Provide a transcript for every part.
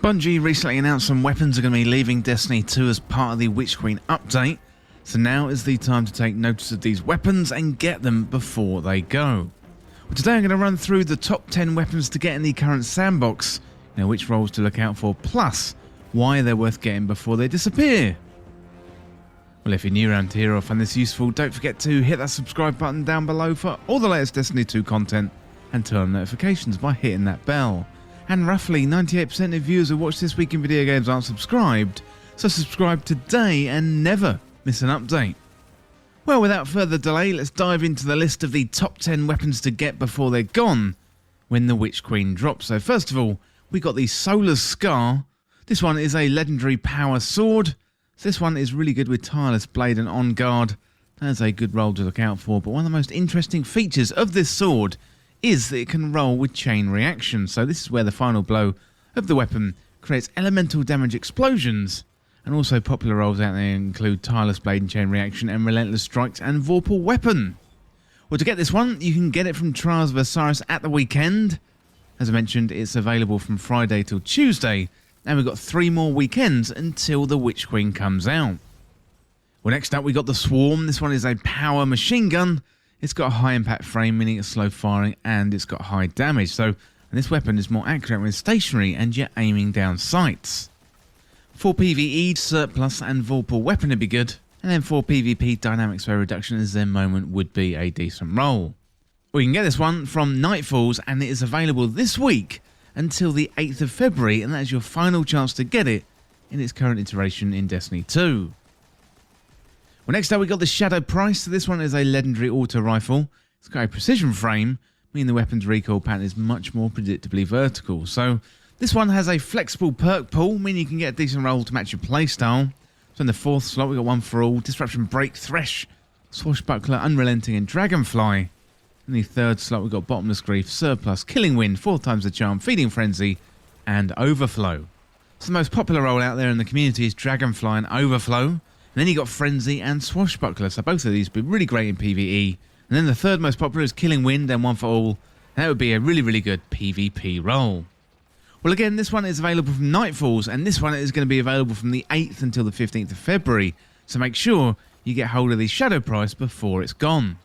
Bungie recently announced some weapons are going to be leaving Destiny 2 as part of the Witch Queen update, so now is the time to take notice of these weapons and get them before they go. Well, today I'm going to run through the top 10 weapons to get in the current sandbox, which roles to look out for, plus why they're worth getting before they disappear. Well, if you're new around here or find this useful, don't forget to hit that subscribe button down below for all the latest Destiny 2 content and turn on notifications by hitting that bell. And roughly 98% of viewers who watch This Week in Video Games aren't subscribed, so subscribe today and never miss an update. Well, without further delay, let's dive into the list of the top 10 weapons to get before they're gone when the Witch Queen drops. So first of all, we got the SOLA'S Scar. This one is a legendary power sword. So this one is really good with Tireless Blade and On Guard. That's a good role to look out for, but one of the most interesting features of this sword is that it can roll with chain reaction. So this is where the final blow of the weapon creates elemental damage explosions, and also popular roles out there include Tireless Blade and Chain Reaction and Relentless Strikes and Vorpal Weapon. Well, to get this one, you can get it from Trials of Osiris at the weekend. As I mentioned, it's available from Friday till Tuesday, and we've got 3 more weekends until the Witch Queen comes out. Well, next up we got the Swarm. This one is a power machine gun. It's got a high impact frame, meaning it's slow firing, and it's got high damage. So this weapon is more accurate when stationary and you're aiming down sights. For PvE, Surplus and Vorpal Weapon would be good, and then for PvP, Dynamic Spray Reduction as Zen Moment would be a decent role. We can get this one from Nightfalls, and it is available this week until the 8th of February, and that is your final chance to get it in its current iteration in Destiny 2. Well, next up we got the Shadow Price. So this one is a legendary auto rifle. It's got a precision frame, meaning the weapon's recoil pattern is much more predictably vertical. So this one has a flexible perk pool, meaning you can get a decent roll to match your playstyle. So in the 4th slot we got One for All, Disruption Break, Thresh, Swashbuckler, Unrelenting and Dragonfly. In the 3rd slot we got Bottomless Grief, Surplus, Killing Wind, 4 times the Charm, Feeding Frenzy and Overflow. So the most popular role out there in the community is Dragonfly and Overflow. And then you got Frenzy and Swashbuckler, so both of these would be really great in PvE. And then the 3rd most popular is Killing Wind and One for All, and that would be a really good PvP role. Well, again, this one is available from Nightfalls, and this one is going to be available from the 8th until the 15th of February, so make sure you get hold of the Shadow Price before it's gone.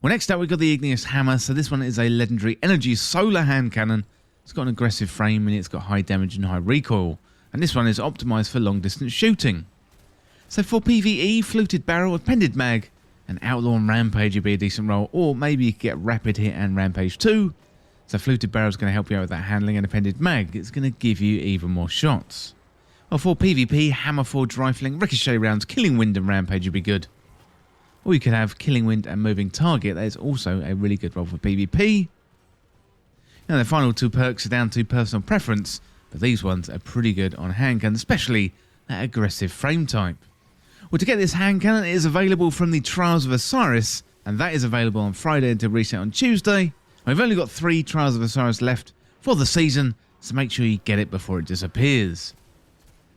Well, next up we've got the IGNEOUS Hammer. So this one is a legendary energy solar hand cannon. It's got an aggressive frame and it's got high damage and high recoil, and this one is optimised for long distance shooting. So for PvE, Fluted Barrel, Appended Mag, and Outlaw and Rampage would be a decent role, or maybe you could get Rapid Hit and Rampage too. So Fluted Barrel is going to help you out with that handling, and Appended Mag is going to give you even more shots. Well, for PvP, Hammer Forged Rifling, Ricochet Rounds, Killing Wind and Rampage would be good. Or you could have Killing Wind and Moving Target. That is also a really good role for PvP. Now the final 2 perks are down to personal preference, but these ones are pretty good on handgun, especially that aggressive frame type. Well, to get this hand cannon, it is available from the Trials of Osiris, and that is available on Friday until reset on Tuesday. We've only got 3 Trials of Osiris left for the season, so make sure you get it before it disappears.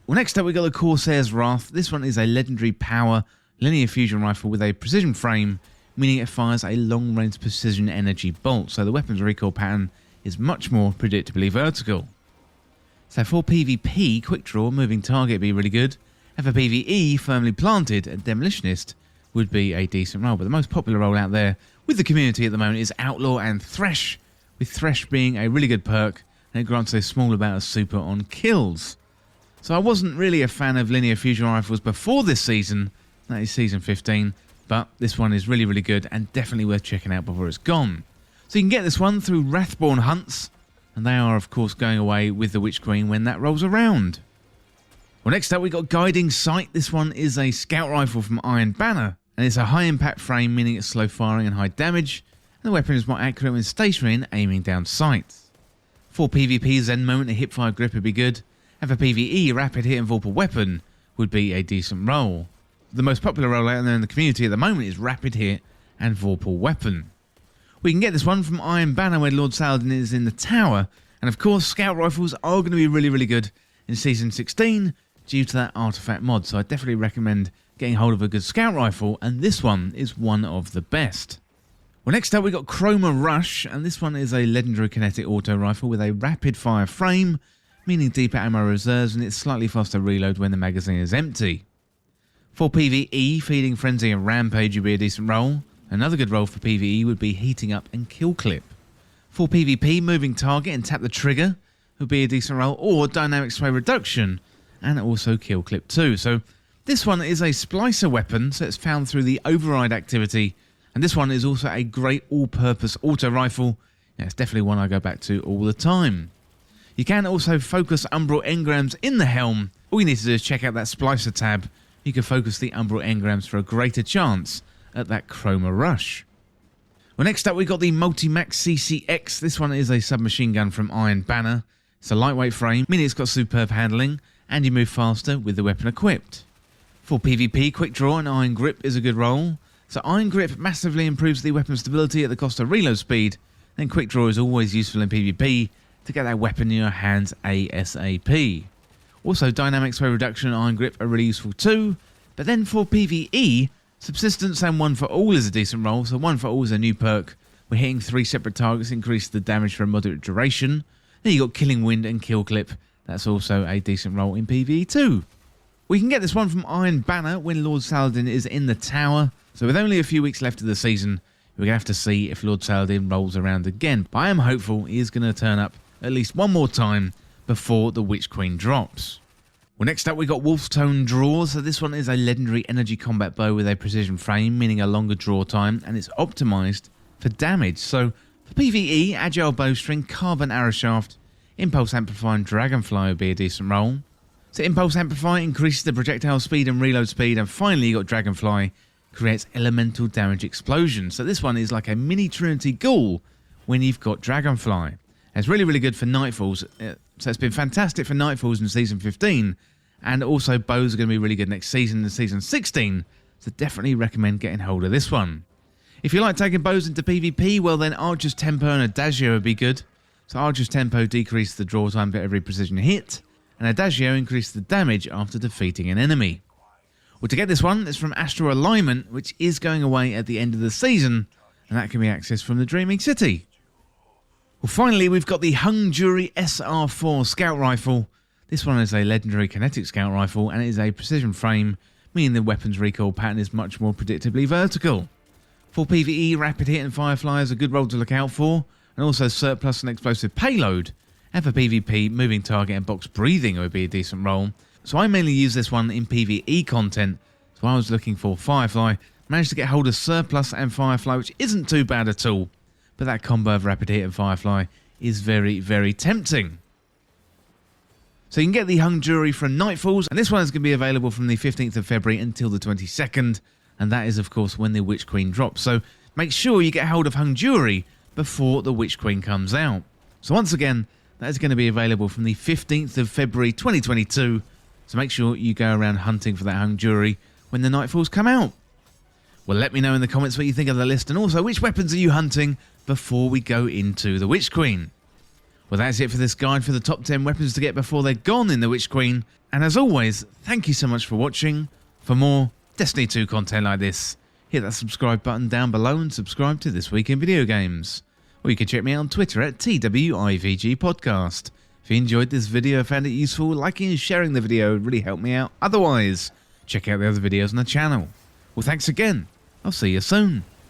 Well, next up we got the CORSAIR'S Wrath. This one is a legendary power linear fusion rifle with a precision frame, meaning it fires a long-range precision energy bolt, so the weapon's recoil pattern is much more predictably vertical. So for PvP, Quick Draw, Moving Target would be really good. And for PvE, Firmly Planted and Demolitionist would be a decent role, but the most popular role out there with the community at the moment is Outlaw and Thresh, with Thresh being a really good perk, and it grants a small amount of super on kills. So I wasn't really a fan of linear fusion rifles before this season, that is season 15, but this one is really good and definitely worth checking out before it's gone. So you can get this one through Wrathborn Hunts, and they are of course going away with the Witch Queen when that rolls around. Well, next up we got Guiding Sight. This one is a scout rifle from Iron Banner, and it's a high impact frame, meaning it's slow firing and high damage, and the weapon is more accurate when stationary and aiming down sights. For PvP, Zen Moment and Hipfire Grip would be good, and for PvE, Rapid Hit and Vorpal Weapon would be a decent role. The most popular role out there in the community at the moment is Rapid Hit and Vorpal Weapon. We can get this one from Iron Banner where Lord Saladin is in the tower, and of course scout rifles are going to be really good in season 16 due to that artifact mod, so I definitely recommend getting hold of a good scout rifle, and this one is one of the best. Well, next up we got CHROMA Rush, and this one is a legendary kinetic auto rifle with a rapid fire frame, meaning deeper ammo reserves and it's slightly faster reload when the magazine is empty. For PvE, feeding Frenzy and Rampage would be a decent role. Another good role for PvE would be heating up and kill clip. For PvP, moving target and tap the trigger would be a decent role, or dynamic sway reduction and also kill clip too. So this one is a splicer weapon, so it's found through the override activity, and this one is also a great all-purpose auto rifle. Yeah, it's definitely one I go back to all the time. You can also focus umbral engrams in the helm. All you need to do is check out that splicer tab. You can focus the umbral engrams for a greater chance at that chroma rush. Well, next up we got the MULTIMACH CCX. This one is a submachine gun from Iron Banner. It's a lightweight frame, meaning it's got superb handling, and you move faster with the weapon equipped. For PvP, quick draw and iron grip is a good role. So iron grip massively improves the weapon stability at the cost of reload speed, and quick draw is always useful in PvP to get that weapon in your hands ASAP. Also, dynamic sway reduction and iron grip are really useful too, but then for PvE, subsistence and one for all is a decent role. So one for all is a new perk where hitting 3 separate targets increases the damage for a moderate duration. Then you got killing wind and kill clip. That's also a decent role in PvE too. We can get this one from Iron Banner when Lord Saladin is in the tower. So with only a few weeks left of the season, we're going to have to see if Lord Saladin rolls around again. But I am hopeful he is going to turn up at least one more time before the Witch Queen drops. Well, next up we got WOLFTONE draw. So this one is a legendary energy combat bow with a precision frame, meaning a longer draw time, and it's optimized for damage. So for PvE, agile bowstring, carbon arrow shaft, impulse amplify and dragonfly would be a decent role. So impulse amplify increases the projectile speed and reload speed, and finally you got dragonfly, creates elemental damage explosion. So this one is like a mini Trinity Ghoul when you've got dragonfly. And it's really, really good for nightfalls. So it's been fantastic for nightfalls in season 15, and also bows are going to be really good next season in season 16. So definitely recommend getting hold of this one. If you like taking bows into PvP, well then Archer's Tempo and Adagio would be good. So Archer's Tempo decreases the draw time for every precision hit, and Adagio increases the damage after defeating an enemy. Well, to get this one, it's from Astral Alignment, which is going away at the end of the season, and that can be accessed from the Dreaming City. Well, finally, we've got the Hungjury SR4 Scout Rifle. This one is a legendary kinetic scout rifle, and it is a precision frame, meaning the weapon's recoil pattern is much more predictably vertical. For PvE, rapid hit and firefly is a good role to look out for, and also surplus and explosive payload. And for PvP, moving target and box breathing would be a decent role. So I mainly use this one in PvE content. So I was looking for Firefly, managed to get hold of Surplus and Firefly, which isn't too bad at all. But that combo of Rapid Hit and Firefly is very, very tempting. So you can get the Hungjury from Nightfalls, and this one is going to be available from the 15th of February until the 22nd. And that is, of course, when the Witch Queen drops. So make sure you get hold of Hungjury before the Witch Queen comes out. So once again, that is going to be available from the 15th of February 2022. So make sure you go around hunting for that Hungjury when the Nightfalls come out. Well, let me know in the comments what you think of the list, and also which weapons are you hunting before we go into the Witch Queen. Well, that's it for this guide for the top 10 weapons to get before they're gone in the Witch Queen. And as always, thank you so much for watching. For more Destiny 2 content like this, hit that subscribe button down below and subscribe to This Week in Video Games. Or you can check me out on Twitter at TWIVG Podcast. If you enjoyed this video, found it useful, liking and sharing the video would really help me out. Otherwise, check out the other videos on the channel. Well, thanks again. I'll see you soon.